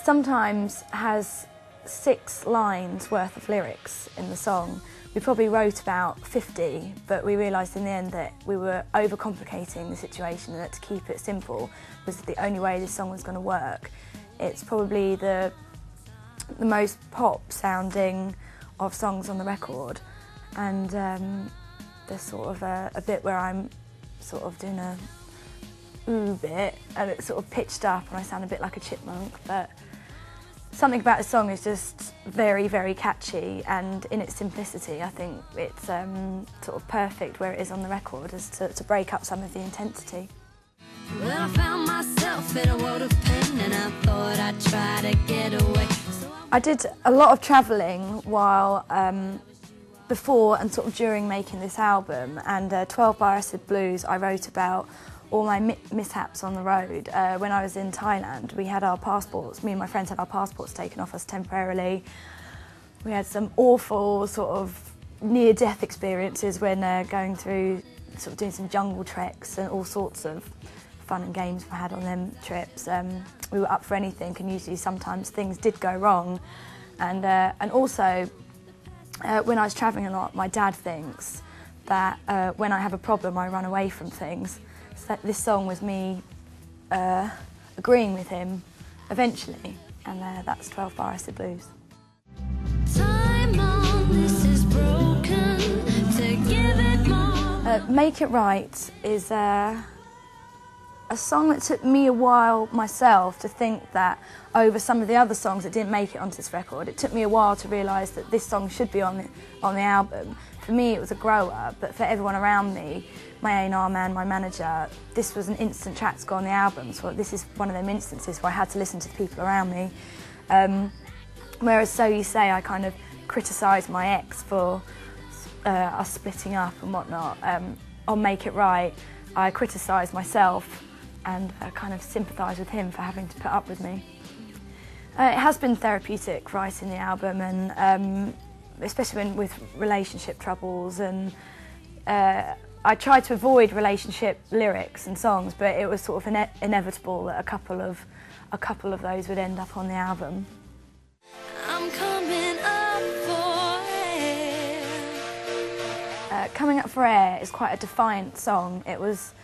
sometimes has 6 lines worth of lyrics in the song. We probably wrote about 50, but we realised in the end that we were overcomplicating the situation and that to keep it simple was the only way this song was going to work. It's probably the most pop sounding of songs on the record, and there's sort of a bit where I'm sort of doing a ooh bit and it's sort of pitched up and I sound a bit like a chipmunk, but something about the song is just very, very catchy, and in its simplicity I think it's sort of perfect where it is on the record as to break up some of the intensity. Well, I found myself in a world of pain and I thought I'd try to get away. I did a lot of travelling while before and sort of during making this album, and 12 Bar Acid Blues I wrote about all my mishaps on the road. When I was in Thailand, we had our passports, me and my friends had our passports taken off us temporarily. We had some awful sort of near-death experiences when going through, sort of doing some jungle treks, and all sorts of fun and games we had on them trips. We were up for anything, and usually sometimes things did go wrong. And also, when I was travelling a lot, my dad thinks that when I have a problem I run away from things. So this song was me agreeing with him eventually, and that's 12 Bar Acid Blues. Time on this is broken, to give it more. Make It Right is a song that took me a while myself to think that over some of the other songs that didn't make it onto this record. It took me a while to realise that this song should be on the album. For me it was a grower, but for everyone around me, my A&R man, my manager, this was an instant track to go on the album. So this is one of them instances where I had to listen to the people around me. Whereas So You Say, I kind of criticised my ex for us splitting up and whatnot. On Make It Right, I criticised myself and kind of sympathised with him for having to put up with me. It has been therapeutic writing the album, and especially with relationship troubles, and I tried to avoid relationship lyrics and songs, but it was sort of inevitable that a couple of those would end up on the album. I'm coming up for air. Coming Up for Air is quite a defiant song. It was,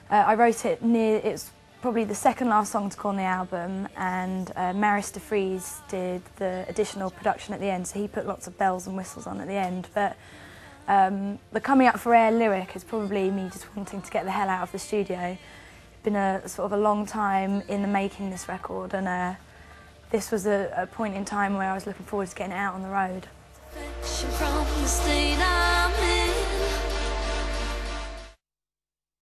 I wrote it it's probably the second last song to go on the album, and Maris de Vries did the additional production at the end, so he put lots of bells and whistles on at the end. But the Coming Up for Air lyric is probably me just wanting to get the hell out of the studio. It's been a sort of a long time in the making, this record, and this was a point in time where I was looking forward to getting it out on the road. From the state I'm in.